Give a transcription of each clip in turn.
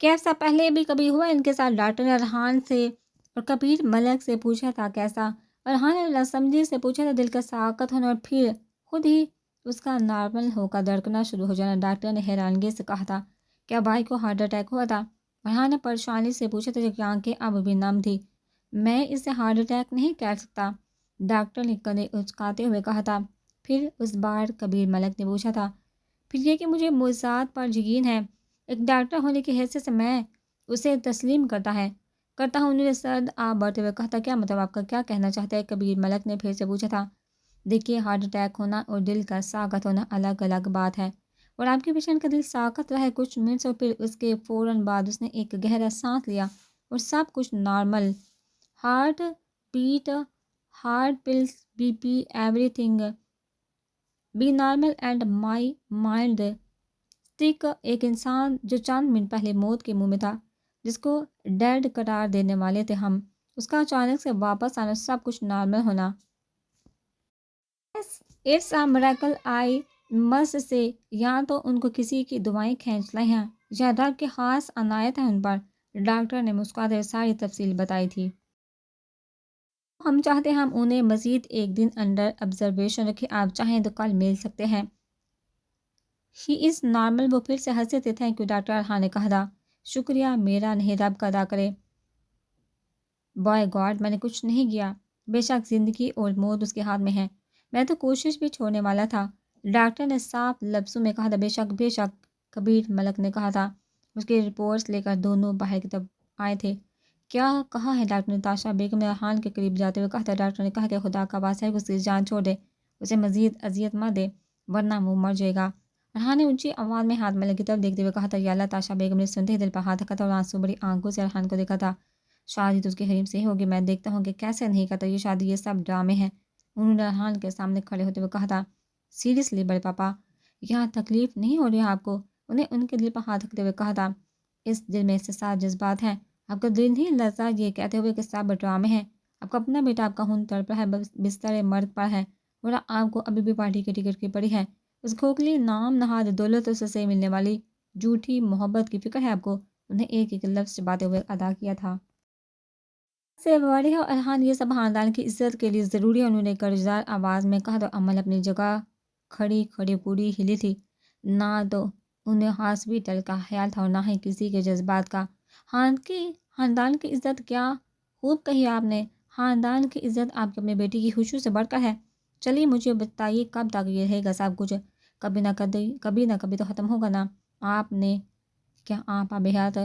کیا ایسا پہلے بھی کبھی ہوا ان کے ساتھ؟ ڈاکٹر نے ارحان سے اور کبیر ملک سے پوچھا تھا کیسا؟ ارحان نے لاسمجھی سے پوچھا تھا دل کا ساکت ہونا اور پھر خود ہی اس کا نارمل ہو کر دھڑکنا شروع ہو جانا۔ ڈاکٹر نے حیرانگی سے کہا تھا کیا بھائی کو ہارٹ اٹیک ہوا تھا؟ ارحان نے پریشانی سے پوچھا تھا کہ آنکھیں اب بھی نم تھی۔ میں اسے ہارٹ اٹیک نہیں کہہ سکتا، ڈاکٹر نے کندھے اچکاتے ہوئے کہا تھا۔ پھر اس بار کبیر ملک نے پوچھا تھا پھر یہ کہ مجھے معجزات پر یقین ہے، ایک ڈاکٹر ہونے کی حیثیت سے میں اسے تسلیم کرتا ہوں۔ انہوں نے سرد آ بڑھتے ہوئے کہا تھا کیا مطلب آپ کا کیا کہنا چاہتا ہے؟ کبیر ملک نے پھر سے پوچھا تھا۔ دیکھیے ہارٹ اٹیک ہونا اور دل کا ساکت ہونا الگ الگ بات ہے، اور آپ کے پیشنٹ کا دل ساکت رہا ہے کچھ منٹس اور پھر اس کے فوراً بعد اس نے ایک گہرا سانس لیا اور سب کچھ normal, heart beat, heart pulse, B P, everything be normal and my mind stick. ایک انسان جو چند منٹ پہلے موت کے منہ میں تھا، جس کو ڈیڈ قرار دینے والے تھے ہم، اس کا اچانک سے واپس آنا، سب کچھ نارمل ہونا۔ It's a miracle I must say, یا تو ان کو کسی کی دعائیں کھینچ لائی ہیں یا رب کی خاص عنایت ہے ان پر۔ ڈاکٹر نے مسکراتے ہوئے ساری تفصیل بتائی تھی۔ ہم چاہتے ہیں ہم انہیں مزید ایک دن انڈر آبزرویشن رکھیں، آپ چاہیں تو کل مل سکتے ہیں۔ ہی از نارمل۔ وہ پھر سے ہنسے تھے۔ تھینک یو ڈاکٹر، ارحان نے کہا تھا۔ شکریہ، میرا نہیں رب کا ادا کرے۔ بائی گاڈ، میں نے کچھ نہیں کیا۔ بے شک زندگی اور موت اس کے ہاتھ میں ہے، میں تو کوشش بھی چھوڑنے والا تھا، ڈاکٹر نے صاف لفظوں میں کہا تھا۔ بے شک، کبیر ملک نے کہا تھا۔ اس کے رپورٹس لے کر دونوں باہر کی طرف آئے تھے۔ کیا کہا ہے ڈاکٹر نے؟ تاشا بیگم نے ارحان کے قریب جاتے ہوئے کہا تھا۔ ڈاکٹر نے کہا کہ خدا کا واسطہ ہے کہ اس کی جان چھوڑ دے، اسے مزید اذیت مت دے ورنہ وہ مر جائے گا۔ ارحان نے اونچی آواز میں ہاتھ ملک کی طرف دیکھتے ہوئے کہا تھا یا اللہ۔ تاشا بیگم نے سنتے ہی دل پر ہاتھ رکھا تھا اور آنسو بڑی آنکھوں سے ارحان کو دیکھا تھا۔ شادی تو اس کے حریم سے ہی ہوگی، میں دیکھتا ہوں کہ کیسے نہیں کرتا یہ شادی، یہ سب ڈرامے ہیں۔ انہوں نے ارحان کے سامنے کھڑے ہوتے ہوئے کہا تھا سیریسلی بڑے پاپا، یہاں تکلیف نہیں ہو رہی آپ کو؟ انہیں ان کے دل پر ہاتھ رکھتے ہوئے کہا تھا اس دل میں احساسات جذبات ہیں، آپ کا دل نہیں لرزا یہ کہتے ہوئے کہ سب ڈرامے ہیں؟ آپ کا اپنا بیٹا آپ کا خون تڑپ رہا ہے، بستر مرگ پر ہے، اور آپ کو ابھی بھی پارٹی کی ٹکٹ کی پڑی ہے، اس کھوکھلی نام نہاد دولت سے ملنے والی جھوٹی محبت کی فکر ہے آپ کو؟ انہیں ایک ایک لفظ چباتے ہوئے ادا کیا تھا۔ سے بڑے ہو ارحان، یہ سب خاندان کی عزت کے لیے ضروری ہے، انہوں نے قرضدار آواز میں کہا۔ تو عمل اپنی جگہ کھڑی پوری ہلی تھی، نہ تو انہیں ہاسپٹل کا خیال تھا اور نہ ہی کسی کے جذبات کا۔ خاندان کی عزت، کیا خوب کہی آپ نے، خاندان کی عزت آپ کی اپنی بیٹی کی خوشیوں سے بڑھ کر ہے۔ چلیے مجھے بتائیے کب تک یہ رہے گا سب کچھ؟ کبھی نہ کبھی تو ختم ہوگا نا۔ آپ نے کیا آپ حیات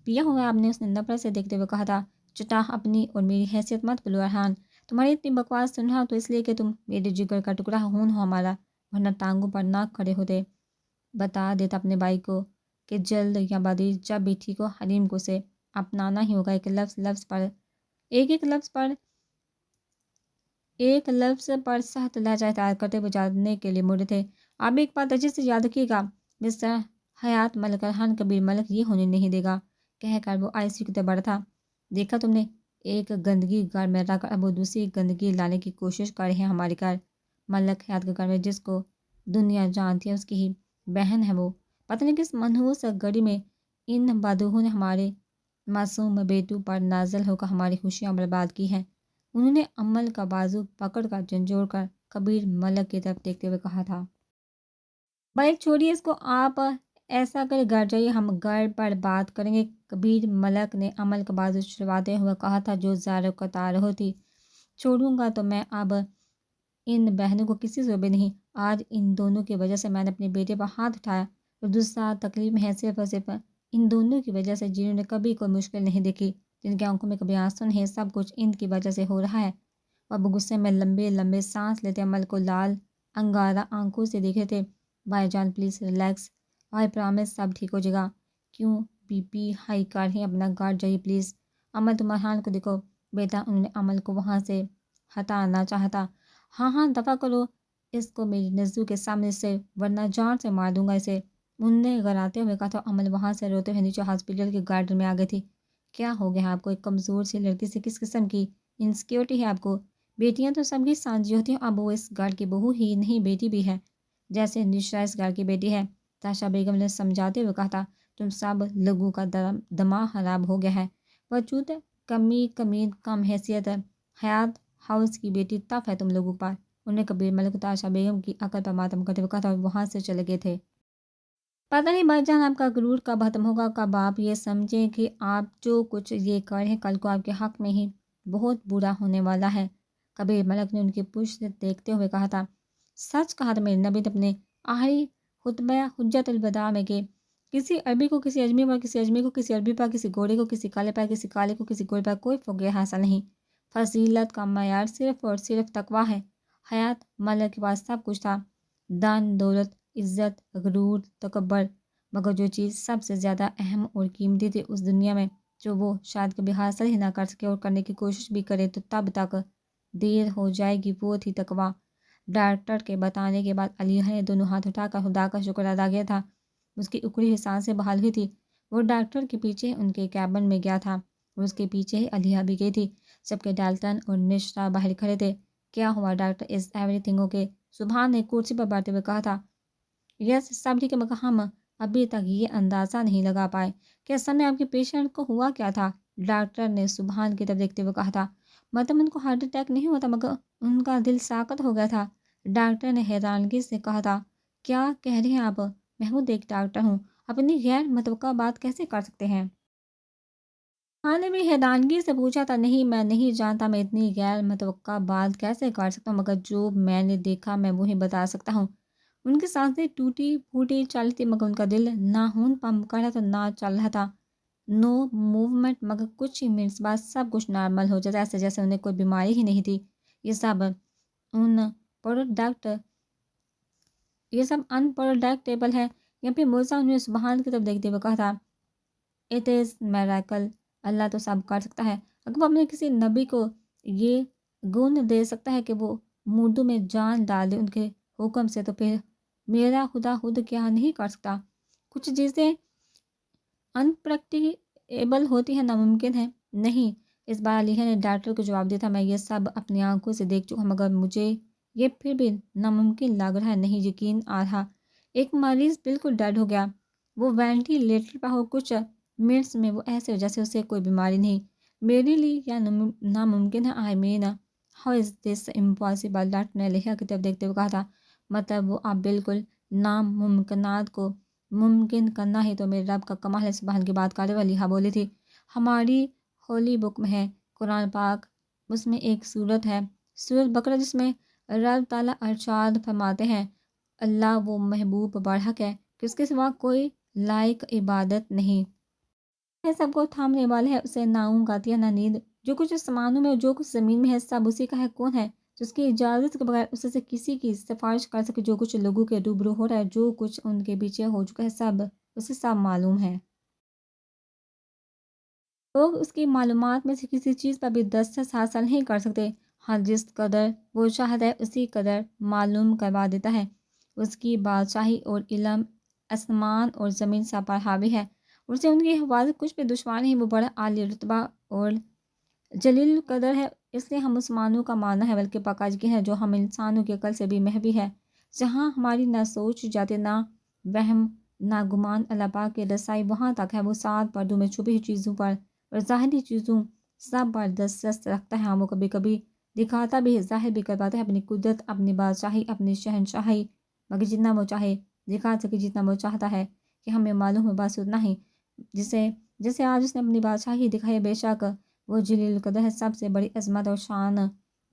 پیا ہوگا آپ نے؟ اس نے نفرت سے دیکھتے ہوئے کہا تھا۔ چٹا اپنی اور میری حیثیت مت بلو ارحان، تمہاری اتنی بکواس سن رہا تو اس لیے کہ تم میرے جگر کا ٹکڑا خون ہو ہمارا، ورنہ ٹانگوں پر نہ کھڑے ہوتے۔ بتا دیتا اپنے بھائی کو کہ جلد یا بعدی جب بھی ٹھیک ہو حلیم کو سے اپنانا ہی ہوگا۔ ایک لفظ پر سخت لہجہ اختیار کرتے ہوئے جانے کے لیے مڑے تھے۔ آپ ایک بات اچھے سے یاد رکھیے گا مسٹر حیات ملک، ارحان کبیر ملک یہ ہونے نہیں دے گا، کہہ کر وہ آئی سی یو کی طرف بڑھا تھا۔ دیکھا تم نے، ایک گندگی گھر میں رکھ کر اب وہ دوسری گندگی لانے کی کوشش کر رہے ہیں ہمارے گھر۔ ملک حیات کے گھر میں جس کو دنیا جانتی ہے اس کی ہی بہن ہے وہ، پتہ نہیں کس منحوس گڑی میں ان بدوحوں نے ہمارے معصوم بیٹوں پر نازل ہو کر ہماری خوشیاں برباد کی ہیں۔ انہوں نے عمل کا بازو پکڑ کر جھنجھوڑ کر کبیر ملک کی طرف دیکھتے ہوئے کہا تھا۔ بھائی چھوڑیے اس کو، آپ ایسا کر گھر جائیے، ہم گھر پر بات کریں گے۔ کبیر ملک نے عمل کا بازو چھڑواتے ہوئے کہا تھا جو زار و قطار ہوتی۔ چھوڑوں گا تو میں اب ان بہنوں کو کسی سے بھی نہیں، آج ان دونوں کی وجہ سے میں نے اپنے بیٹے پر ہاتھ اٹھایا، اور دوسرا تکلیف میں ہے صرف اور صرف ان دونوں کی وجہ سے جنہوں نے کبھی کوئی مشکل نہیں دیکھی، جن کی آنکھوں میں کبھی آنسو نہیں، سب کچھ ان کی وجہ سے ہو رہا ہے۔ اب غصے میں لمبے لمبے سانس لیتے عمل کو لال انگارہ آنکھوں سے دیکھے تھے۔ بھائی جان پلیز ریلیکس، آئی پرامس سب ٹھیک ہو جائے گا۔ کیوں بی پی ہائی کر ہی اپنا گھر جائیے پلیز۔ عمل تم ارحان کو دیکھو بیٹا، انہوں نے عمل کو وہاں سے ہٹانا چاہتا۔ ہاں دفع کرو اس کو میری نظروں کے سامنے سے، ورنہ جان سے مار دوں گا اسے، انہوں نے غراتے ہوئے کہا تھا۔ عمل وہاں سے روتے ہوئے نیچے ہاسپٹل کے گارڈن میں آ گئی تھی۔ کیا ہو گیا آپ کو؟ ایک کمزور سی لڑکی سے کس قسم کی انسیکیورٹی ہے آپ کو؟ بیٹیاں تو سب کی سانجھی ہوتی ہیں، اب وہ اس گھر کی بہو ہی نہیں بیٹی بھی ہے، جیسے نشرا اس گھر کی بیٹی ہے، تاشا بیگم نے سمجھاتے ہوئے کہا تھا۔ تم سب لوگوں کا دماغ خراب ہو گیا ہے۔ وجود کم حیثیت حیات ہاؤس کی بیٹی تف ہے تم لوگوں پر۔ انہیں کبیر ملک تاشا بیگم کی عقل پر ماتم کرتے ہوئے کہا تھا اور وہاں سے چلے گئے تھے۔ پتہ نہیں بھائی جان آپ کا غرور کب ختم ہوگا، کب آپ یہ سمجھیں کہ آپ جو کچھ یہ کر رہے ہیں کل کو آپ کے حق میں ہی بہت برا ہونے والا ہے۔ کبیر ملک نے ان کی پشت سے دیکھتے ہوئے کہا تھا، سچ کہا تھا میرے نبی نے اپنے آخری خطبہ حجت الوداع میں کہ کسی عربی کو کسی اجمی پر، کسی اجمی کو کسی عربی پر، کسی گورے کو کسی کالے پر، کسی کالے کو کسی گورے پر کوئی فوقیت حاصل نہیں۔ فضیلت کا معیار صرف اور صرف تقویٰ ہے۔ حیات ملک کے پاس سب کچھ تھا، دان، دولت، عزت، غرور، تکبر، مگر جو چیز سب سے زیادہ اہم اور قیمتی تھی اس دنیا میں، جو وہ شاید کبھی حاصل ہی نہ کر سکے اور کرنے کی کوشش بھی کرے تو تب تک دیر ہو جائے گی، وہ تھی تقویٰ۔ ڈاکٹر کے بتانے کے بعد علیہ نے دونوں ہاتھ اٹھا کر خدا کا شکر ادا کیا تھا۔ اس کی اکڑی ہوئی سانسیں بحال ہوئی تھی۔ وہ ڈاکٹر کے پیچھے ان کے کیبن میں گیا تھا اور اس کے پیچھے ہی علیہ بھی گئی تھی، جبکہ ڈالٹن اور نشرا باہر کھڑے تھے۔ کیا ہوا doctor? Is every thing okay? سبحان نے کرسی پر بیٹھتے ہوئے کہا تھا۔ یس سب ٹھیک ہے، مگر ہم ابھی تک یہ اندازہ نہیں لگا پائے کہ اصل میں آپ کے پیشنٹ کو ہوا کیا تھا۔ ڈاکٹر نے سبحان کی طرف دیکھتے ہوئے کہا تھا، مطلب ان کو ہارٹ اٹیک نہیں ہوا تھا مگر ان کا دل ساکت ہو گیا تھا۔ ڈاکٹر نے حیرانگی سے کہا تھا، کیا کہہ رہے ہیں آپ؟ میں خود ایک ڈاکٹر ہوں، اپنی غیر متوقع بات کیسے کر سکتے ہیں؟ ہاں نے بھی حیرانگی سے پوچھا تھا، نہیں میں نہیں جانتا میں اتنی غیر متوقع بات کیسے کر سکتا ہوں، مگر جو میں نے دیکھا میں وہی بتا سکتا ہوں۔ ان کی سانسیں ٹوٹی پھوٹی چل تھی مگر ان کا دل نہ خون پمپ کر رہا تھا نہ چل رہا تھا، نو موومنٹ، مگر کچھ ہی منٹس بعد سب کچھ نارمل ہو جاتا، ایسے جیسے انہیں کوئی بیماری ہی نہیں تھی۔ یہ سب ان پروڈکٹیبل ہے یا پھر مرزا انہوں نے سبحان کی طرف دیکھتے ہوئے کہا تھا، اٹ از میریکل، اللہ تو سب کر سکتا ہے۔ اگر وہ اپنے کسی نبی کو یہ گن دے سکتا ہے کہ وہ مردوں میں جان ڈالے ان کے حکم سے، تو پھر میرا خدا خود کیا نہیں کر سکتا؟ کچھ چیزیں انپریکٹیبل ہوتی ہیں، ناممکن ہے۔ نہیں، اس بار علیہ نے ڈاکٹر کو جواب دیا تھا، میں یہ سب اپنی آنکھوں سے دیکھ چکا مگر مجھے یہ پھر بھی ناممکن لگ رہا ہے، نہیں یقین آ رہا۔ ایک مریض بالکل ڈیڈ ہو گیا، وہ وینٹیلیٹر پر ہو، کچھ منٹس میں وہ ایسے جیسے اسے کوئی بیماری نہیں۔ میرے لیے یہ ناممکن ہے، I mean how is this impossible? Doctor نے علیہ کی طرف دیکھتے ہوئے کہا تھا، مطلب وہ آپ بالکل ناممکنات کو ممکن کرنا ہی تو میرے رب کا کمال ہے۔ سبحان کی بات کرتے ہوئے علیہ بولی تھی، ہماری ہولی بک میں ہے، قرآن پاک، اس میں ایک سورت ہے، سورت بقرہ، جس میں رب تعالیٰ ارشاد فرماتے ہیں، اللہ وہ محبوب برحق ہے کہ اس کے سوا کوئی لائق عبادت نہیں ہے، سب کو تھامنے والا ہے، اسے نہ اونگ آتی ہے نہ نیند، جو کچھ آسمانوں میں اور جو کچھ زمین میں ہے سب اسی کا ہے۔ کون ہے جو اس کی اجازت کے بغیر اس سے کسی کی سفارش کر سکے؟ جو کچھ لوگوں کے روبرو ہو رہا ہے، جو کچھ ان کے پیچھے ہو چکا ہے، سب اسے سب معلوم ہے۔ لوگ اس کی معلومات میں سے کسی چیز پر بھی دسترس حاصل نہیں کر سکتے۔ ہاں جس قدر وہ چاہتا ہے اسی قدر معلوم کروا دیتا ہے۔ اس کی بادشاہی اور علم آسمان اور زمین سب پر حاوی ہے، اسے ان کی حفاظت کچھ بھی دشوار نہیں۔ وہ بڑا عالی رتبہ اور جلیل القدر ہے، اس لیے ہم مسلمانوں کا ماننا ہے، بلکہ پاکیزگی ہے جو ہم انسانوں کی عقل سے بھی محوی ہے، جہاں ہماری نہ سوچ جاتے، نہ وہم، نہ گمان، اللہ پاک کی رسائی وہاں تک ہے۔ وہ 7 پردوں میں چھپی ہوئی چیزوں پر اور ظاہری چیزوں سب پر دسترس رکھتا ہے۔ وہ کبھی کبھی دکھاتا بھی ہے، ظاہر بھی کرواتا ہے اپنی قدرت، اپنی بادشاہی، اپنی شہنشاہی، مگر جتنا وہ چاہے دکھا سکے، جتنا وہ چاہتا ہے کہ ہمیں معلوم ہے بس اتنا ہی۔ جیسے آج اس نے اپنی بادشاہی دکھائی، بے شک وہ جلیل القدر ہے، سب سے بڑی عظمت اور شان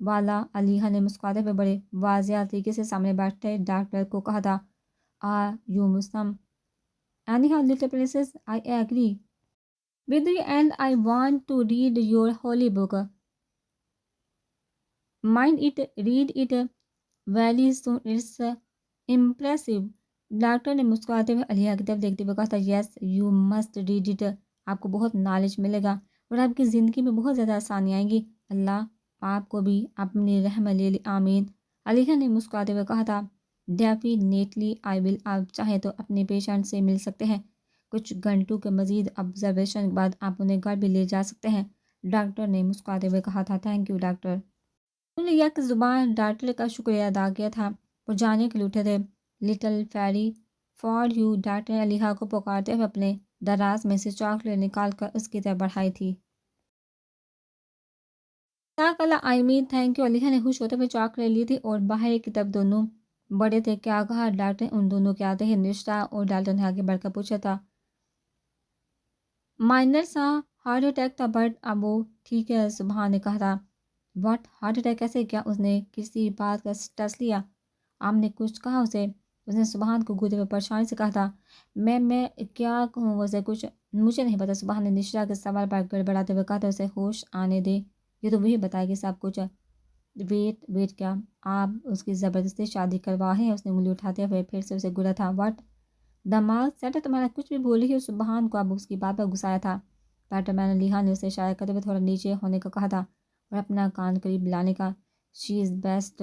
والا۔ علیہ نے مسکراتے ہوئے بڑے واضح طریقے سے سامنے بیٹھے ڈاکٹر کو کہا تھا، are you Muslim? Anyhow, little princess, I agree with you and I want to read your holy book. Mind it, read it very soon. It's impressive. Doctor نے مسکراتے ہوئے علیہ کی طرف دیکھتے ہوئے کہا تھا، yes you must read it, آپ کو بہت نالج ملے گا اور آپ کی زندگی میں بہت زیادہ آسانی آئیں گی، اللہ آپ کو بھی اپنی رحم لے لی، آمین۔ علیہ نے مسکراتے ہوئے کہا تھا، ڈیفینیٹلی آئی ول، آپ چاہیں تو اپنے پیشنٹ سے مل سکتے ہیں، کچھ گھنٹوں کے مزید آبزرویشن کے بعد آپ انہیں گھر بھی لے جا سکتے ہیں۔ ڈاکٹر نے مسکراتے ہوئے کہا تھا، تھینک یو ڈاکٹر۔ انہوں نے یک زبان ڈاکٹر کا شکریہ ادا کیا تھا، وہ جانے کے لیے اٹھے تھے۔ Little fairy for you, doctor نے علیہ کو پکارتے ہوئے اپنے دراز میں سے چاکلیٹ نکال کر اس کی طرف بڑھائی تھی۔ جزاک اللہ آئی تھینک یو، علیحا نے خوش ہوتے ہوئے چاکلیٹ لی تھی اور باہر کی طرف دونوں بڑے تھے۔ کیا کہا ڈاکٹر نے؟ ان دونوں کے آتے ہی نشا اور ڈالٹن نے آگے بڑھ کر پوچھا تھا۔ مائنر سا ہارٹ اٹیک تھا بٹ اب وہ ٹھیک ہے، سبحان نے کہا تھا۔ واٹ ہارٹ اٹیک کیسے؟ کیا اس نے کسی بات کا ٹیسٹ لیا؟ آپ نے کچھ کہا اسے؟ اس نے سبحان کو گھودے ہوئے پریشانی سے کہا تھا۔ میں کیا کہوں اسے؟ کچھ مجھے نہیں پتا، سبحان نے نشا کے سوال پر گڑبڑاتے ہوئے کہا تھا۔ اسے ہوش آنے دے، یہ تو وہی بتائے گی سب کچھ۔ ویٹ کیا آپ اس کی زبردستی شادی کروا ہیں؟ اس نے انگلی اٹھاتے ہوئے پھر سے اسے گرا تھا۔ واٹ دماغ سیٹ ہے تمہارا؟ کچھ بھی بول رہی ہو؟ سبحان کو اب اس کی بات پر غصہ آیا تھا۔ ڈاکٹر میں نے لیہا نے اسے اشارہ کرتے ہوئے تھوڑا نیچے ہونے کا کہا تھا اور اپنا کان قریب لانے کا۔ She is best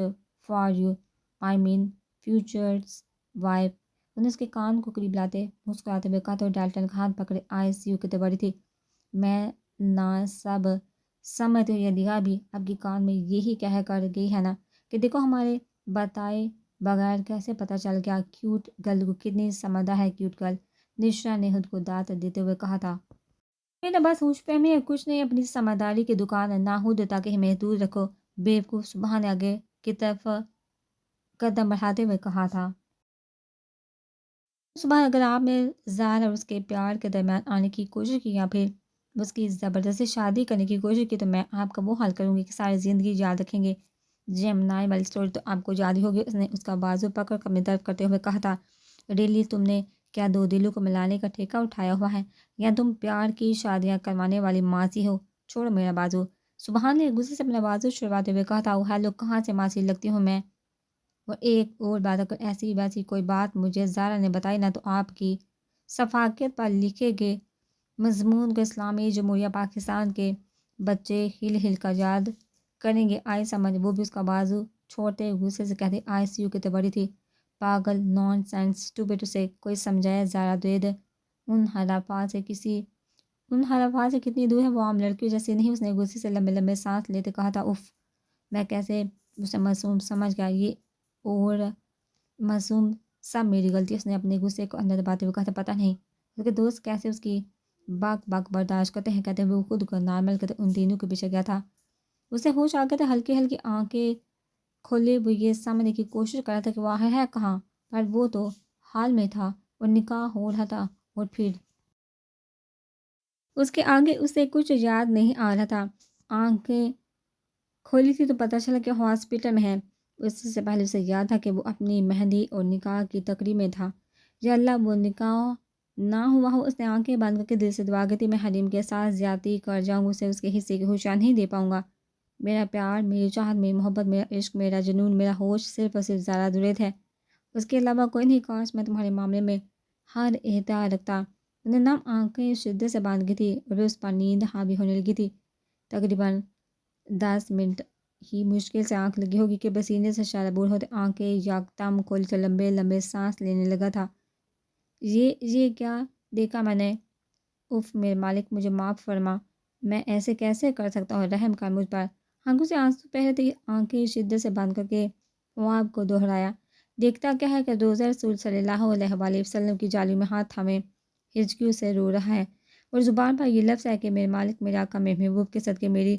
for you, I mean future's wife. انہوں نے اس کے کان کو قریب لاتے مسکراتے ہوئے کہا تھا اور ڈالٹن کا ہاتھ پکڑے آئی سی یو کی طرف بڑھی تھی۔ میں نہ سب سمجھتی ہوں، یہ لیہا بھی اب کی کان میں یہی کہہ کر گئی ہے نا کہ دیکھو ہمارے بتائے بغیر کیسے پتہ چل گیا کیوٹ گرل کو کتنی سمجھدار ہے کیوٹ گرل۔ نشا نے خود کو دانت دیتے ہوئے کہا تھا۔ میرا بس ہوش فہمی ہے، کچھ نہیں، اپنی سمجھداری کی دکان نہ ہو دیتا کہ ہمیں دور رکھو بیوقوف، سبحان نے آگے کی طرف قدم بڑھاتے ہوئے کہا تھا۔ سبحان اگر آپ نے زہر اور اس کے پیار کے درمیان آنے کی کوشش کی یا پھر اس کی زبردستی شادی کرنے کی کوشش کی تو میں آپ کا وہ حل کروں گی کہ ساری زندگی یاد رکھیں گے۔ جیمنائی والی اسٹوری تو آپ کو یاد ہی ہوگی۔ اس نے اس کا بازو پکڑ کر اپنی طرف کرتے ہوئے کہا تھا۔ ریلی تم نے کیا دو دلوں کو ملانے کا ٹھیکہ اٹھایا ہوا ہے یا تم پیار کی شادیاں کروانے والی ماسی ہو؟ چھوڑو میرا بازو۔ سبحان نے غصے سے اپنا بازو چھڑواتے ہوئے کہا تھا۔ وہ ہیلو، کہاں سے ماسی لگتی ہوں میں؟ اور ایک اور بات، اگر ایسی ویسی کوئی بات مجھے زارا نے بتائی نا تو آپ کی شفقت پر لکھے گئے مضمون کو اسلامی جمہوریہ پاکستان کے بچے ہل ہل کر یاد کریں گے۔ آئی سمجھ، وہ بھی اس کا بازو چھوڑتے غصے سے کہتے آئی سی یو کی طرف بڑھی تھی۔ پاگل، نان سینس، اسٹوپڈ، اسے کوئی سمجھائے زارا دید ان حرفات سے کتنی دور ہے، وہ عام لڑکیوں جیسی نہیں۔ اس نے غصے سے لمبے لمبے سانس لیتے کہا تھا۔ اف، میں کیسے اسے معصوم سمجھ گیا، یہ اور معصوم سب میری غلطی۔ اس نے اپنے غصے کو اندر دباتے ہوئے کہا تھا۔ پتہ نہیں اس کے دوست کیسے اس کی بک بک برداشت کرتے ہیں، کہتے ہوئے وہ خود کو نارمل کرتے ان تینوں کے پیچھے گیا تھا۔ اسے ہوش آ گیا تھا، ہلکی ہلکی آنکھیں کھولے ہوئے یہ سمجھنے کی کوشش کر رہا تھا کہ وہ ہے کہاں، پر وہ تو حال میں تھا اور نکاح ہو رہا تھا اور پھر اس کے آگے اسے کچھ یاد نہیں آ رہا تھا۔ آنکھیں کھولی تھی تو پتہ چلا کہ ہاسپٹل میں ہے۔ اس سے پہلے اسے یاد تھا کہ وہ اپنی مہندی اور نکاح کی تقریب میں تھا۔ یا اللہ وہ نکاح نہ ہوا ہو۔ اس نے آنکھیں بند کر کے دل سے دعا کی تھی، میں حریم کے ساتھ زیادتی کر جاؤں، اسے اس کے حصے کی خوشیاں نہیں دے پاؤں گا۔ میرا پیار، میری چاہت، میری محبت، میرا عشق، میرا جنون، میرا ہوش صرف اور صرف زارا درید ہے، اس کے علاوہ کوئی نہیں۔ کاش میں تمہارے معاملے میں ہر احتیاط رکھتا۔ انہیں نم آنکھیں شدت سے باندھ گئی تھی اور اس پر نیند حاوی ہونے لگی تھی۔ تقریباً 10 منٹ ہی مشکل سے آنکھ لگی ہوگی کہ پسینے سے شرابور ہوتے آنکھیں یکدم کھولی تو لمبے لمبے سانس لینے لگا تھا۔ یہ کیا دیکھا میں نے؟ اف میرے مالک، مجھے معاف فرما، میں ایسے کیسے کر سکتا ہوں، رحم کر مجھ پر۔ آنکھوں سے آنسو بہ رہے تھے، آنکھیں شدت سے بند کر کے خواب کو دہرایا۔ دیکھتا کیا ہے کہ روزہ رسول صلی اللہ علیہ وآلہ وسلم کی جالی میں ہاتھ تھامے ہچکیوں سے رو رہا ہے اور زبان پر یہ لفظ ہے کہ میرے مالک، میرے آقا، میرے محبوب کے صدقے میری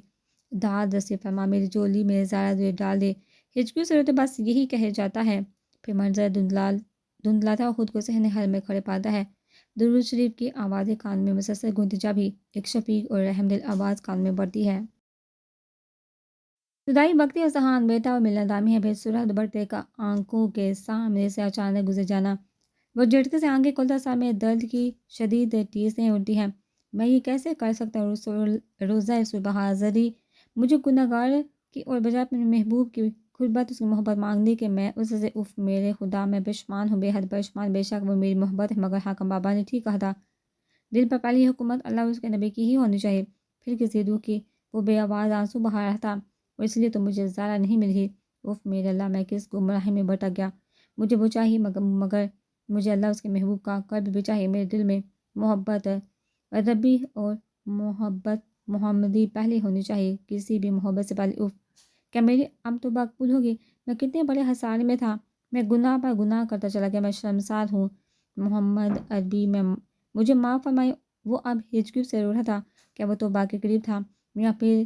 داد رسی فرما، میری جولی میں زارا دے ڈال دے۔ ہچکیوں سے روتے بس یہی کہے جاتا ہے، پھر منظر دھندلا تھا، خود کو صحن حل میں کھڑے پاتا ہے۔ درود شریف کی آوازیں کان میں مسلسل گونجتی، جب بھی ایک شفیق اور رحم دل آواز کان میں پڑتی ہے۔ جدائی وقتی اور سہان بیٹا اور ملنا دامی ہے، پھر سرحد بڑھتے کا آنکھوں کے سامنے سے اچانک گزر جانا۔ وہ جھٹکے سے آنکھیں کھولتا، سر میں درد کی شدید ٹیسیں اٹھتی ہیں۔ میں یہ کیسے کر سکتا ہوں روزہ رسول بہادری، مجھے گنہگار کی اور بجائے اپنے محبوب کی قربت، اس کی محبت مانگنے کہ میں اس سے اف میرے خدا میں پشمان ہوں، بے حد پشمان، بے شک وہ میری محبت ہے، مگر حاکم بابا نے ٹھیک کہا تھا، دل پر پہلی حکومت اللہ اور اس کے نبی کی ہی ہونی چاہیے۔ پھر کسی روح کی وہ بے آواز آنسو بہا رہا تھا اور اس لیے تو مجھے زارا نہیں مل رہی۔ اف میرے اللہ، میں کس گمراہی میں بھٹک گیا، مجھے وہ چاہیے مگر مجھے اللہ اس کے محبوب کا قلب بھی چاہیے، میرے دل میں محبت ربی اور محبت محمدی پہلے ہونی چاہیے، کسی بھی محبت سے پہلے۔ اف کیا میری اب توبہ قبول ہوگی؟ میں کتنے بڑے خسارے میں تھا، میں گناہ پر گناہ کرتا چلا گیا، میں شرمسار ہوں۔ محمد عربی میں مجھے معاف فرمائے۔ وہ اب ہچکی سے رو رہا تھا۔ کیا وہ توبہ کے قریب تھا یا پھر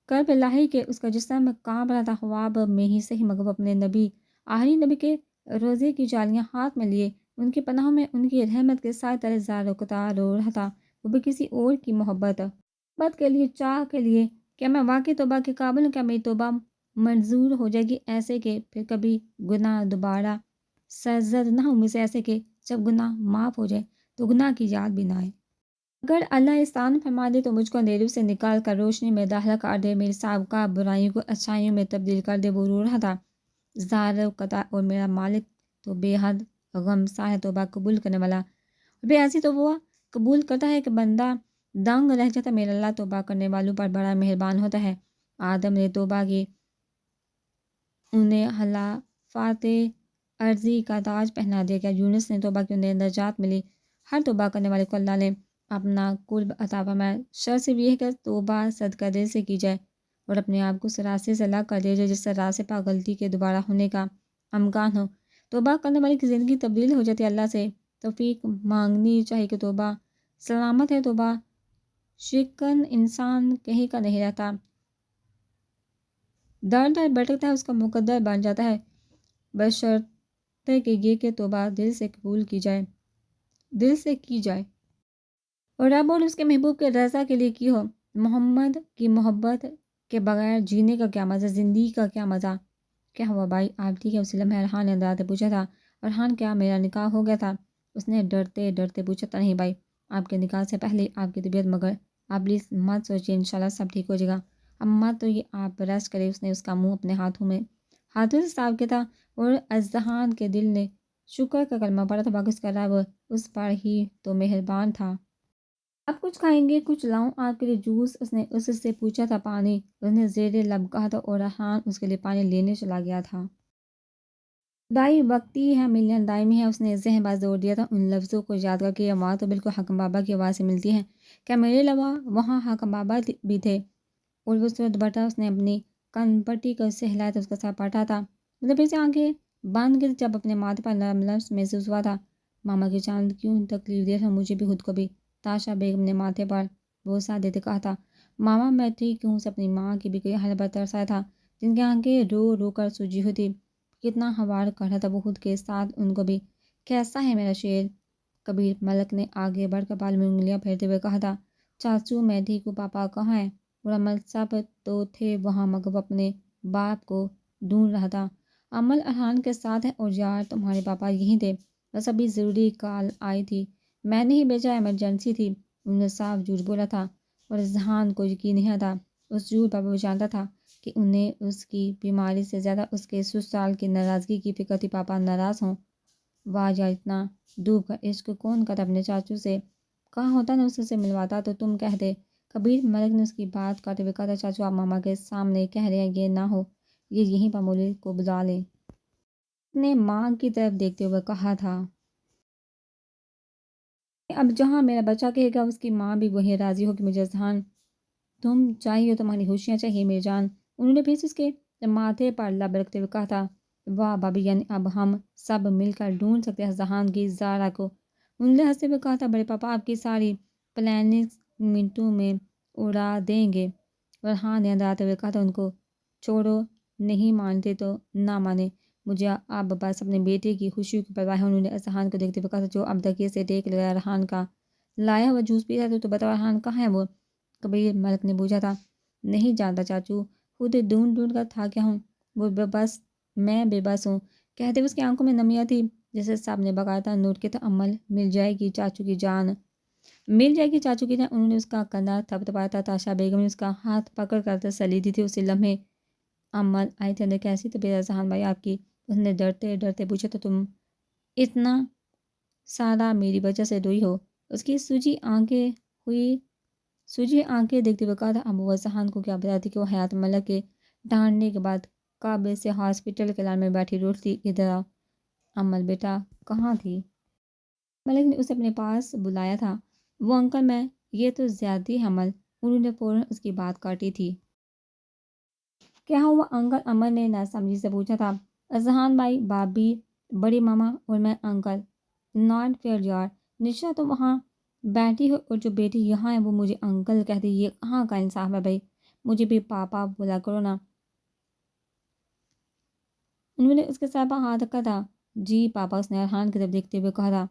کرب الہی کے اس کا جسم کانپ رہا تھا؟ خواب میں ہی صحیح مگر وہ اپنے نبی، آخری نبی کے روزے کی جالیاں ہاتھ میں لیے ان کی پناہ میں ان کی رحمت کے سائے تلے زار و قطار رو رہا تھا۔ وہ بھی کسی اور کی محبت کے لیے، چاہ کے لیے۔ کیا میں واقعی توبہ کے قابل ہوں؟ کیا میری توبہ منظور ہو جائے گی ایسے کہ پھر کبھی گناہ دوبارہ سرزد نہ ہو؟ مجھے ایسے کہ جب گناہ معاف ہو جائے تو گناہ کی یاد بھی نہ آئے۔ اگر اللہ احسان فرما دے تو مجھ کو اندھیروں سے نکال کر روشنی میں داخل کر دے، میری سابقہ برائیوں کو اچھائیوں میں تبدیل کر دے۔ وہ رو رہا تھا زار و قطع، اور میرا مالک تو بے حد غم سا ہے، توبہ قبول کرنے والا، اور بے ایسی تو وہ قبول کرتا ہے کہ بندہ دنگ رہ جاتا۔ میرا اللہ توبہ کرنے والوں پر بڑا مہربان ہوتا ہے۔ آدم نے توبہ کی، انہیں حلافات عرضی کا تاج پہنا دیا گیا۔ یونس نے توبہ کی، انہیں نجات ملی۔ ہر توبہ کرنے والے کو اللہ نے اپنا قرب عطا فرمایا۔ شرط صرف یہ ہے کہ توبہ صدقہ دل سے کی جائے اور اپنے آپ کو اس راستے سے الگ کر دیا جائے جس سے راستے پر غلطی کے دوبارہ ہونے کا امکان ہو۔ توبہ کرنے والے کی زندگی تبدیل ہو جاتی ہے۔ اللہ سے توفیق مانگنی چاہیے کہ توبہ سلامت ہے۔ توبہ شکن انسان کہیں کا نہیں رہتا، در در بھٹکتا ہے، اس کا مقدر بن جاتا ہے، بشرطے کہ یہ کہ توبہ دل سے قبول کی جائے، دل سے کی جائے اور رب اور اس کے محبوب کے رضا کے لیے کی ہو۔ محمد کی محبت کے بغیر جینے کا کیا مزہ، زندگی کا کیا مزہ۔ کیا ہوا بھائی، آپ ٹھیک ہے؟ اسی لمحے ارحان نے اندراتے پوچھا تھا۔ ارحان، کیا میرا نکاح ہو گیا تھا؟ اس نے ڈرتے ڈرتے پوچھا تھا۔ نہیں بھائی، آپ کے نکاح سے پہلے آپ کی طبیعت، مگر آپ پلیز مت سوچیے، انشاءاللہ سب ٹھیک ہو جائے گا۔ اماں تو یہ آپ ریسٹ کرے۔ اس نے اس کا منہ اپنے ہاتھوں سے صاف کیا تھا اور اذہان کے دل نے شکر کا کلمہ پڑھا تھا۔ باقی اس کا رب اس پر ہی تو مہربان تھا۔ آپ کچھ کھائیں گے؟ کچھ لاؤں آپ کے لیے جوس؟ اس نے اس سے پوچھا تھا۔ پانی؟ اس نے زیر لب کہا تھا اور ارحان اس کے لیے پانی لینے چلا گیا تھا۔ خدائی وقتی ہے، ملن دائمی ہے، اس نے ذہن باز زور دیا تھا ان لفظوں کو یاد کر کے۔ یہ آواز تو بالکل حکم بابا کی آواز سے ملتی ہے۔ کیا میرے علاوہ وہاں حکم بابا بھی تھے؟ اور وہ صورت بٹا، اس نے اپنی کن پٹی کو اس سے ہلایا تھا، اس کا سر پھٹا تھا۔ اس نے پھر سے آنکھیں بند کی جب اپنے ماتھے پر نرم لمس محسوس ہوا تھا۔ ماما کی چاند کیوں تکلیف دیا تھا؟ مجھے بھی، خود کو بھی۔ تاشا بیگم نے ماتھے پر بوسہ دیتے کہا تھا۔ ماما میں ٹھیک ہوں۔ اسے اپنی ماں کی بھی کوئی حال پر ترس آیا تھا، جن کی آنکھیں رو رو کر سوجی ہوئی تھی۔ کتنا ہنوار کر رہا تھا وہ خود کے ساتھ ان کو بھی۔ کیسا ہے میرا شیر؟ کبیر ملک نے آگے بڑھ کر بال میں انگلیاں پھیرتے ہوئے کہا تھا۔ چاچو میں ٹھیک ہوں، پاپا کہاں ہیں؟ اور عمل سب تو تھے وہاں مگر وہ اپنے باپ کو ڈھونڈ رہا تھا۔ عمل ارحان کے ساتھ ہے اور یار تمہارے پاپا یہیں تھے، بس ابھی ضروری کال آئی تھی، میں نے ہی بھیجا، ایمرجنسی تھی۔ انہوں نے صاف جھوٹ بولا تھا اور ذہان کو یقین نہیں آتا اس جھوٹ پر۔ وہ جانتا تھا کہ انہیں اس کی بیماری سے زیادہ اس کے سسرال کی ناراضگی کی فکر تھی۔ پاپا ناراض ہوں؟ واہ یار، اتنا ڈوب کر عشق کون کرتا اپنے چاچو سے؟ کہاں ہوتا نا، اس سے ملواتا تو تم کہتے۔ کبیر ملک نے اس کی بات کاٹے ہوئے کہا تھا۔ چاچو آپ ماما کے سامنے کہہ رہے ہیں، یہ نہ ہو، یہ یہیں پر مولوی کو بلا لیں۔ اس نے ماں کی طرف دیکھتے ہوئے کہا تھا۔ اب جہاں میرا بچہ کہے گا اس کی ماں بھی وہیں راضی ہوگی۔ مجھے ذہان تم چاہیے، تمہاری خوشیاں چاہیے میری جان۔ انہوں نے پھر اس کے ماتھے پر لب رکھتے ہوئے کہا تھا۔ واہ بابی، یعنی اب ہم سب مل کر ڈھونڈ سکتے ہیں ذہان کی زارا کو۔ انہوں نے ہنستے ہوئے کہا تھا۔ بڑے پاپا آپ کی ساری پلاننگز منٹوں میں اڑا دیں گے۔ ارحان نے اندر آتے ہوئے کہا تھا۔ ان کو چھوڑو، نہیں مانتے تو نہ مانے، مجھے اب بس اپنے بیٹے کی خوشیوں کی پرواہ ہے۔ انہوں نے ارحان کو دیکھتے ہوئے کہا تھا، جو اب دھکے سے ٹیک لگایا ارحان کا لایا ہوا جوس پی رہا تو بتاؤ ارحان کہاں ہے وہ؟ کبیر ملک نے پوچھا تھا۔ نہیں جانتا چاچو، خود ڈھونڈ ڈھونڈ کر تھا کیا ہوں، وہ بے بس، میں بے بس ہوں۔ کہتے ہوئے اس کی آنکھوں میں نمیاں تھی جیسے سب نے باقاعدہ نوٹ کیا تھا۔ عمل مل جائے گی چاچو کی جان، مل جائے گی چاچو کی جان۔ انہوں نے اس کا کندھا تھپ تھپایا تھا۔ تاشا بیگم نے اس کا ہاتھ پکڑ کر تسلی دی تھی۔ اسی لمحے عمل آئی تھی اندر۔ کیسی طبیعت ہے ذہان بھائی آپ کی؟ اس نے ڈرتے ڈرتے پوچھا تھا۔ تم اتنا سارا میری وجہ سے روئی ہو؟ اس کی سوجی آنکھیں دیکھتے ہوئے کہا تھا۔ اب وہ ذہان کو کیا بتاتی کہ وہ حیات ملک کے ڈھانڈنے کے بعد کعبے سے ہاسپٹل کے لان میں بیٹھی روتی۔ ادھر آؤ۔ عمل بیٹا کہاں تھی؟ ملک نے اسے اپنے پاس بلایا تھا۔ وہ انکل میں، یہ تو زیادتی ہے عمل۔ انہوں نے فوراً اس کی بات کاٹی تھی۔ کیا ہوا انکل؟ عمل نے ناسمجھی سے پوچھا تھا۔ ذہان بھائی، بھابھی، بڑی ماما اور میں انکل ناٹ فیئر یار، نشا تم وہاں بیٹھی ہو اور جو بیٹی یہاں ہے وہ مجھے انکل کہتی، یہ کہاں کا انصاف ہے بھائی؟ مجھے بھی پاپا بولا کرو نا۔ انہوں نے اس کے سر پر ہاتھ رکھا تھا۔ جی پاپا، اس نے ارحان کی طرف دیکھتے ہوئے کہا تھا۔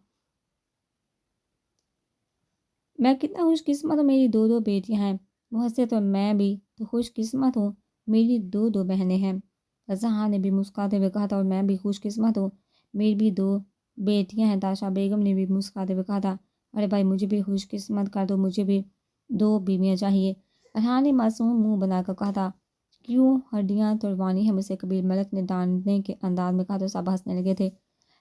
میں کتنا خوش قسمت ہوں، میری دو بیٹیاں ہیں، بہت سے تو میں بھی تو خوش قسمت ہوں، میری دو بہنیں ہیں۔ رضا نے بھی مسکراتے ہوئے کہا تھا، اور میں بھی خوش قسمت ہوں، میری بھی دو بیٹیاں ہیں۔ تاشا بیگم نے بھی مسکراتے ہوئے کہا تھا، ارے بھائی مجھے بھی خوش قسمت کر دو، مجھے بھی دو بیویاں چاہیے۔ ارحان نے معصوم منہ بنا کر کہا تھا، کیوں ہڈیاں توڑوانی ہے مجھ سے؟ کبیر ملک نے ڈانٹنے کے انداز میں کہا تو سب ہنسنے لگے تھے۔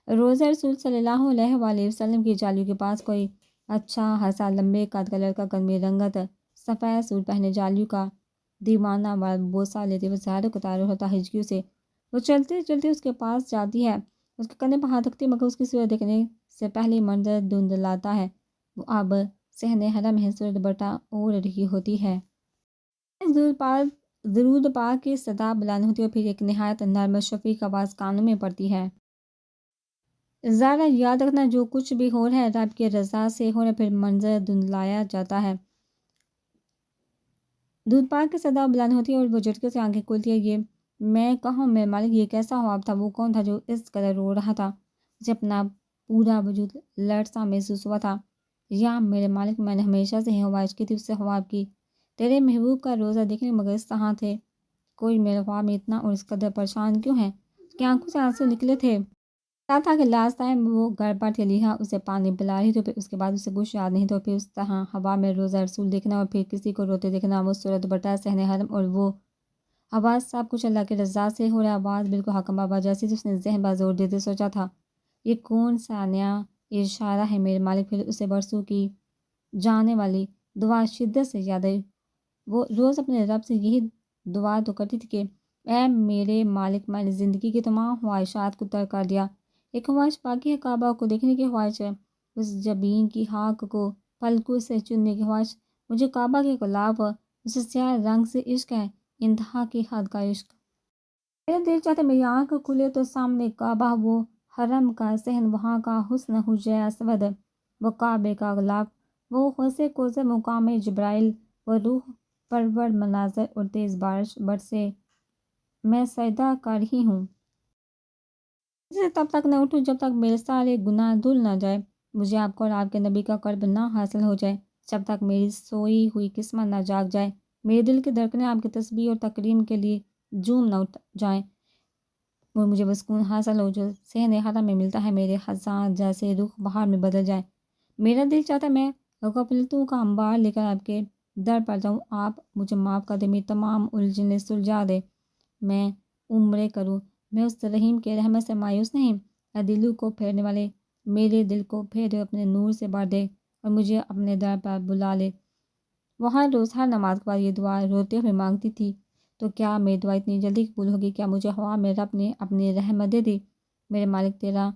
روزہ رسول صلی اللہ علیہ وآلہ وسلم کی جالیوں کے پاس کوئی اچھا خاصا لمبے قد کا لڑکا قدمی رنگت سفید سوٹ پہنے جالیوں کا دیوانہ وار بوسہ لیتے ہوئے زیادہ قطار ہوتا ہجکیوں سے وہ چلتے چلتے اس کے پاس جاتی ہے، اس کے کندھے پر ہاتھ رکھتی، مگر اس کی صورت دیکھنے سے پہلے منظر دھندلاتا ہے۔ وہ اب صحن حرم ہے، صورت بٹا اوڑھ رہی ہوتی ہے۔ درود پاک کی صدا بلند ہوتی ہے اور پھر ایک نہایت نرم شفیق آواز کانوں میں پڑتی ہے۔ ذرا یاد رکھنا، جو کچھ بھی ہو رہا ہے رب کی رضا سے ہو رہا ہے، پھر منظر دھندلایا جاتا ہے۔ دودھ پاک کی صدا بلند ہوتی ہے اور وہ جھٹکے سے آنکھیں کھولتی ہے۔ یہ میں کہوں میرے مالک، یہ کیسا خواب تھا؟ وہ کون تھا جو اس قدر رو رہا تھا؟ اسے اپنا پورا وجود لرزتا محسوس ہوا تھا۔ یا میرے مالک، میں نے ہمیشہ سے ہی خواہش کی تھی اس سے خواب کی، تیرے محبوب کا روزہ دیکھنے، مگر اس طرح تھے کوئی میرے خواب میں اتنا اور اس قدر پریشان کیوں ہے؟ اس کی آنکھوں سے آنسو نکلے تھے۔ کہا تھا کہ لاسٹ ٹائم وہ گھر پر تھی، علیحا اسے پانی پلا رہی تو پھر اس کے بعد اسے کچھ یاد نہیں، تو پھر اس طرح ہوا میں روزہ رسول دیکھنا اور پھر کسی کو روتے دیکھنا، وہ صورت بٹا صحن حرم اور وہ آواز، سب کچھ اللہ کی رضا سے ہو رہا۔ آواز بالکل حکم بابا جیسی تھی۔ اس نے ذہن پر زور دیتے سوچا تھا، یہ کون سا نیا اشارہ ہے میرے مالک؟ پھر اسے برسوں کی جانے والی دعا شدت سے یاد آئی۔ وہ روز اپنے رب سے یہی دعا تو کرتی تھی کہ اے میرے مالک، میں نے زندگی کی تمام خواہشات کو ترک کر دیا، ایک خواہش باقی ہے، کعبہ کو دیکھنے کی خواہش ہے، اس جبین کی خاک کو پلکوں سے چننے کی خواہش، مجھے کعبہ کے غلاف اس سیاہ رنگ سے عشق ہے، انتہا کی حد کا عشق۔ میرا دل چاہتا ہے میری آنکھ کھلے تو سامنے کعبہ، وہ حرم کا صحن، وہاں کا حسن حجر اسود، وہ کعبے کا غلاف، وہ حوض کوثر، مقام جبرائیل، وہ روح پرور مناظر اور تیز بارش برسے۔ میں سجدہ کر رہی ہوں سے تب تک نہ اٹھوں جب تک میرے سارے گناہ دھل نہ جائے، مجھے آپ کو اور آپ کے نبی کا قرب نہ حاصل ہو جائے، جب تک میری سوئی ہوئی قسمت نہ جاگ جائے، میرے دل کی دھڑکنیں آپ کی تسبیح اور تکریم کے لیے جھوم نہ اٹھ جائیں، اور مجھے وہ سکون حاصل ہو جو صحن حرم میں ملتا ہے، میرے خزاں جیسے رخ بہار میں بدل جائیں۔ میرا دل چاہتا ہے میں غفلتوں کا انبار لے کر آپ کے در پر جاؤں، آپ مجھے معاف کر دیں، میری تمام الجھنیں سلجھا دے، میں عمرے کروں، میں اس رحیم کے رحمت سے مایوس نہیں، اے دلوں کو پھیرنے والے، میرے دل کو پھیرے، اپنے نور سے بھر دے اور مجھے اپنے در پر بلا لے۔ وہ ہر روز ہر نماز کے بعد یہ دعا روتے ہوئے مانگتی تھی، تو کیا میری دعا اتنی جلدی قبول ہوگی؟ کیا مجھے خواب میں رب نے اپنی رحمت دے دی؟ میرے مالک، تیرا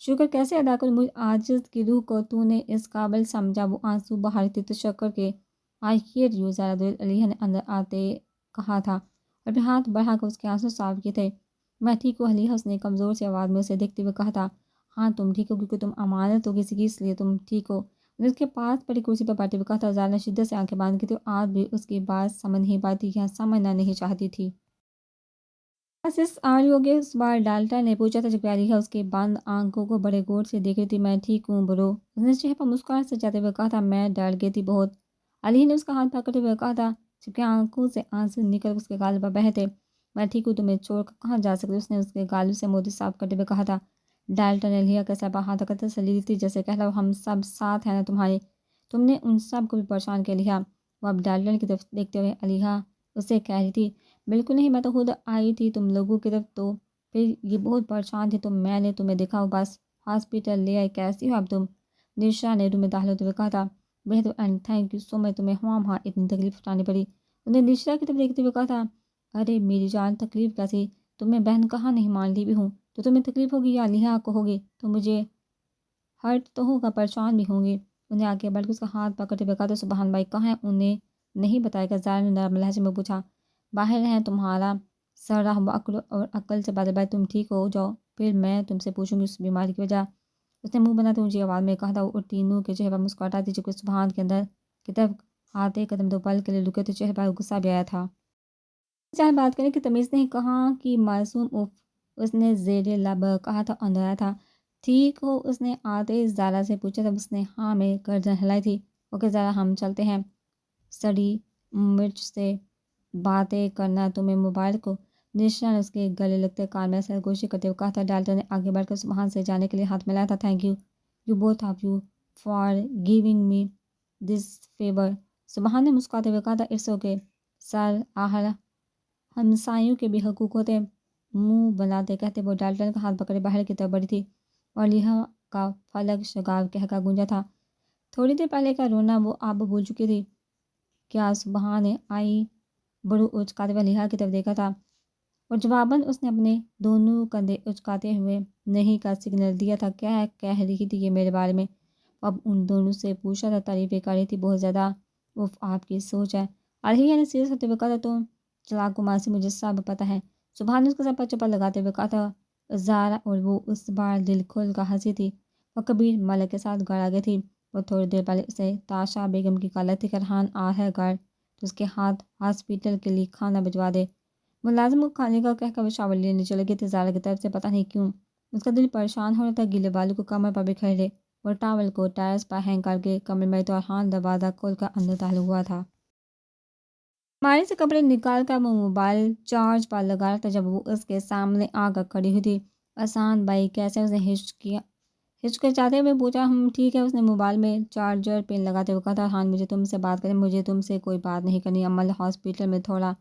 شکر کیسے ادا کروں؟ مجھ عاجز کی روح کو تو نے اس قابل سمجھا۔ وہ آنسو بہا رہی تھی، تشکر کے آئی ہیئر یو ذرا دیر، علیحا نے اندر آتے کہا تھا اور پھر ہاتھ بڑھا کر اس کے آنسو صاف کیے تھے۔ میں ٹھیک ہوں علیحا، اس نے کمزور سی آواز میں اسے دیکھتے ہوئے کہا تھا۔ ہاں تم ٹھیک ہو، کیونکہ تم امانت ہو کسی کی، اس لیے تم ٹھیک ہو۔ اس کے پاس پڑی کرسی پر بیٹھے ہوئے کہا تھا۔ زارا شدت سے آنکھیں باندھ کی تھی اور آج بھی اس کی بات سمجھ نہیں پاتی یا سمجھنا نہیں چاہتی تھی۔ اس آر یو گے؟ اس بار ڈاکٹر نے پوچھا تھا، جبکہ علیحا اس کی بند آنکھوں کو بڑے غور سے دیکھ رہی تھی۔ میں ٹھیک ہوں برو، اس نے چہرے پر مسکراہٹ سجاتے ہوئے کہا تھا۔ میں ڈر گئی تھی بہت، علیحا نے اس کا ہاتھ پکڑتے ہوئے کہا تھا، جبکہ آنکھوں سے آنسو نکل اس کے گال پر بہے تھے۔ میں ٹھیک ہوں، تمہیں چھوڑ کر کہاں جا سکتی؟ اس نے اس کے گالوں سے موتی صاف کرتے ہوئے کہا تھا۔ ڈاکٹر نے علیحا کے سر پر ہاتھ رکھ کر تسلی دی تھی، جیسے کہہ رہا ہم سب ساتھ ہیں نا تمہارے، تم نے ان سب کو بھی پریشان کیا علیحا۔ وہ اب ڈاکٹر کی طرف دیکھتے ہوئے علیحا اسے کہہ رہی تھی، بالکل نہیں، میں تو خود آئی تھی تم لوگوں کی طرف، تو پھر یہ بہت پریشان تھی تو میں نے تمہیں دیکھا، بس ہاسپٹل لے آئی، کیسی ہو اب تم؟ نشا نے روم میں داخل ہوتے ہوئے کہا تھا۔ بہتر اینڈ تھینک یو سو مچ، تمہیں وہاں اتنی تکلیف اٹھانی پڑی، انہوں نے نشا کی طرف دیکھتے ہوئے کہا تھا۔ ارے میری جان، تکلیف کیسی؟ تمہیں بہن کہاں نہیں مان لی بھی ہوں، تو تمہیں تکلیف ہوگی یا علیحا کو ہوگی، تو مجھے ہرٹ تو ہوگا، پریشان بھی ہوں گی۔ انہیں آگے بڑھ کے اس کا ہاتھ پکڑتے ہوئے کہا تھا۔ سبحان بھائی کہاں ہیں؟ انہیں نہیں بتایا کہ زارا نے نرم لہجے میں پوچھا۔ باہر ہیں، تمہارا سارا عقل اور عقل سے بات بات، تم ٹھیک ہو جاؤ پھر میں تم سے پوچھوں گی اس بیماری کی وجہ۔ اس نے منہ بناتے اونچی آواز میں کہا تھا۔ وہ اٹھتی، نور کے چہرے پر مسکراہٹ آتی، جبکہ سبحان کے اندر کی طرف ہاتھ ایک قدم 2 پل کے لیے رکے تو چہرے پر غصہ بھی آیا تھا۔ چاہے بات کرنے کی تمیز نہیں، کہاں کی معصوم اف، اس نے زیر لب کہا تھا، اندر آیا تھا۔ ٹھیک ہو، اس نے آتے زارا سے پوچھا تھا۔ اس نے ہاں میں گردن ہلائی تھی۔ اوکے زارا، ہم چلتے ہیں۔ سڑی مرچ سے باتیں کرنا تمہیں موبائل کو نشان اس کے گلے لگتے کان میں سرگوشی کرتے ہوئے کہا تھا۔ ڈالٹن نے آگے بڑھ کر سبحان سے جانے کے لیے ہاتھ ملایا تھا۔ Thank you, you both of you for giving me this favour. Subhan نے مسکراتے ہوئے کہا تھا، اٹس اوکے سر، آہر ہمسایوں کے بھی حقوق ہوتے ہیں۔ منہ بناتے کہتے وہ ڈالٹن کا ہاتھ پکڑے باہر کی طرف بڑھی تھی اور لہا کا فلک شگاف کہکا گونجا تھا۔ تھوڑی دیر پہلے کا رونا وہ آپ بھول چکی تھی۔ کیا؟ سبحان نے آئی بڑو اچکاتے ہوئے لہا کی طرف دیکھا تھا اور جواباً اس نے اپنے دونوں کندھے اچکاتے ہوئے نہیں کا سگنل دیا تھا۔ کیا کہہ رہی تھی یہ میرے بارے میں؟ اب ان دونوں سے پوچھا تھا۔ تعریفیں کر رہی تھی بہت زیادہ۔ اف، آپ کی سوچ ہے۔ علیہ نے سیریس ہوتے ہوئے کہا تھا، تم چلاک کو ماسی، مجھے سب پتہ ہے۔ سبحان نے اس کے سر پر چپل لگاتے ہوئے کہا تھا۔ زارا اور وہ اس بار دل کھول کر ہنسی تھی۔ وہ کبیر ملک کے ساتھ گھر آ گئی تھی۔ وہ تھوڑی دیر پہلے اسے تاشا بیگم کی کال تھی کہ ارحان آ ہے گھر تو اس کے ہاتھ ہاسپٹل کے لیے کھانا بھجوا دے۔ ملازم کو کھانے کا کہہ کر وہ شاور لینے چلے گئے تھے۔ زارا کی طرف سے پتہ نہیں کیوں اس کا دل پریشان ہو رہا تھا۔ گیلے بالوں کو کمر پر بکھیر لے اور ٹاول کو ٹائرس پر ہینگ کر کے کمرے میں تو ارحان دروازہ کھول کر اندر داخل ہوا تھا۔ الماری سے کپڑے نکال کر وہ موبائل چارج پر لگا رہا تھا جب وہ اس کے سامنے آ کر کھڑی ہوئی تھی۔ احسان بھائی کیسے؟ اس نے ہچکچاتے ہوئے پوچھا۔ ٹھیک ہے، اس نے موبائل میں چارجر پن لگاتے ہوئے کہا تھا۔ ارحان مجھے تم سے بات کرنی، مجھے تم سے کوئی بات نہیں کرنی۔ عمل ہاسپٹل میں تھوڑا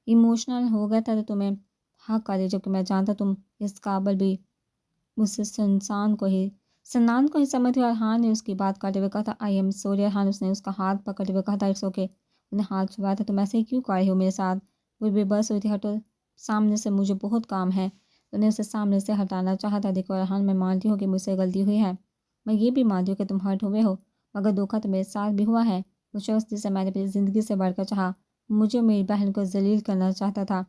ایموشنل ہو گیا تھا تو تمہیں حق آ جبکہ میں جانتا تم اس قابل بھی اس سنان کو ہی سمجھتی ہو۔ ارحان نے اس کی بات کرتے ہوئے کہا تھا، آئی ایم سوری۔ ارحان اس نے اس کا ہاتھ پکڑتے ہوئے کہا تھا، اٹس اوکے۔ انہیں ہاتھ چھڑایا تھا، تم ایسے کیوں کر رہی ہو میرے ساتھ؟ وہ بے بس ہوئی تھی۔ ہٹو سامنے سے، مجھے بہت کام ہے۔ تو نے اسے سامنے سے ہٹانا چاہا تھا۔ دیکھو ارحان، میں مانتی ہوں کہ مجھ سے غلطی ہوئی ہے، میں یہ بھی مانتی ہوں کہ تم ہرٹ ہوئے ہو، مگر دھوکہ تو میرے ساتھ بھی ہوا ہے۔ وہ شخص جسے میں نے اپنی زندگی سے بڑھ کر چاہا، مجھے میری بہن کو ذلیل کرنا چاہتا تھا،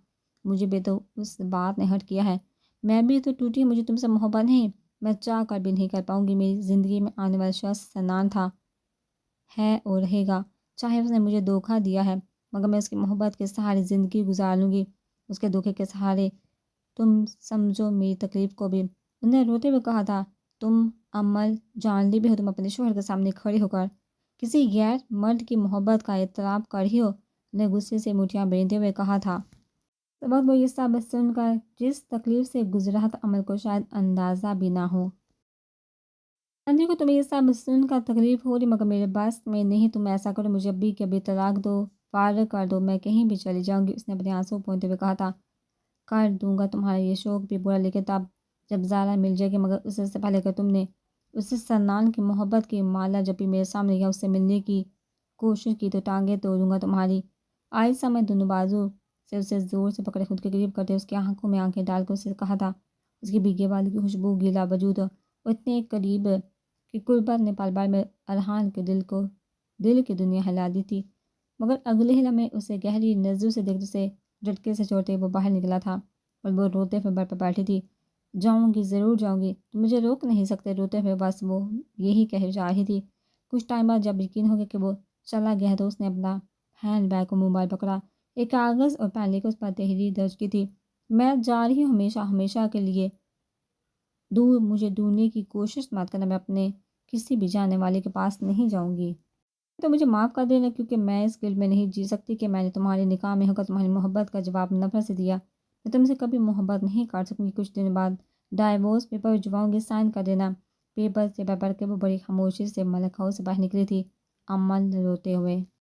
مجھے بھی تو اس بات نے ہرٹ کیا ہے۔ میں بھی تو ٹوٹی ہوں، مجھے تم سے محبت نہیں، میں چاہ کر بھی نہیں کر پاؤں گی۔ میری زندگی میں آنے والا شخص سنان تھا، ہے اور رہے گا، چاہے اس نے مجھے دھوکہ دیا ہے، مگر میں اس کی محبت کے سہارے زندگی گزار لوں گی، اس کے دھوکے کے سہارے۔ تم سمجھو میری تکلیف کو بھی۔ انہیں روتے ہوئے کہا تھا، تم عمل جانلی بھی ہو، تم اپنے شوہر کے سامنے کھڑی ہو کر کسی غیر مرد کی محبت کا اعتراف کر رہی ہو۔ انہیں غصے سے مٹھیاں بیندے ہوئے کہا تھا۔ اس وقت وہ یہ سب سن کر جس تکلیف سے گزرا تھا عمل کو شاید اندازہ بھی نہ ہو۔ جانتی کو تمہیں یہ سب سن کر تکلیف ہو رہی، مگر میرے بس میں نہیں، تم ایسا کرو، مجھے ابھی کے ابھی طلاق دو، فارغ کر دو، میں کہیں بھی چلی جاؤں گی۔ اس نے اپنے آنسو پوچھتے ہوئے کہا تھا، کر دوں گا تمہارا یہ شوق بھی پورا، لیکن تب جب زارا مل جائے گی، مگر اس سے پہلے کہ تم نے اس سے سنان کی محبت کی مالا جب بھی میرے سامنے یا اس سے ملنے کی کوشش کی تو ٹانگیں توڑ دوں گا تمہاری۔ آہستہ میں دونوں بازو سے اسے زور سے پکڑے خود کے قریب کرتے اس کی آنکھوں میں آنکھیں ڈال کر اسے کہا تھا۔ اس کی بھیگے بالوں کی خوشبو، گیلا وجود اور اتنے قریب کہ قربت نے پل بھر میں ارحان کے دل کی دنیا ہلا دی تھی، مگر اگلے ہی لمحے اسے گہری نظروں سے دیکھتے سے جھٹکے سے چھوڑتے وہ باہر نکلا تھا اور وہ روتے ہوئے بر پر بیٹھی تھی۔ جاؤں گی، ضرور جاؤں گی، تم مجھے روک نہیں سکتے، روتے ہوئے بس وہ یہی کہہ جا رہی تھی۔ کچھ ٹائم بعد جب یقین ہو گیا کہ وہ چلا گیا تو اس نے اپنا ہینڈ بیگ اور موبائل پکڑا، ایک کاغذ اور پین لے کر اس پر تحریر درج کی تھی، میں جا رہی ہوں، ہمیشہ ہمیشہ کے لیے دور، مجھے ڈھونڈنے کی کوشش مت کرنا، میں اپنے کسی بھی جانے والے کے پاس نہیں جاؤں گی، تو مجھے معاف کر دینا، کیونکہ میں اس گلٹ میں نہیں جی سکتی کہ میں نے تمہارے نکاح میں ہو کر تمہاری محبت کا جواب نفرت سے دیا، میں تم سے کبھی محبت نہیں کر سکوں گی۔ کچھ دن بعد ڈائیورس پیپر بھجواؤں گی، سائن کر دینا۔ پیپر سے پڑھ کے وہ بڑی خاموشی سے ملک ہاؤس سے باہر نکلی تھی، عمل روتے ہوئے۔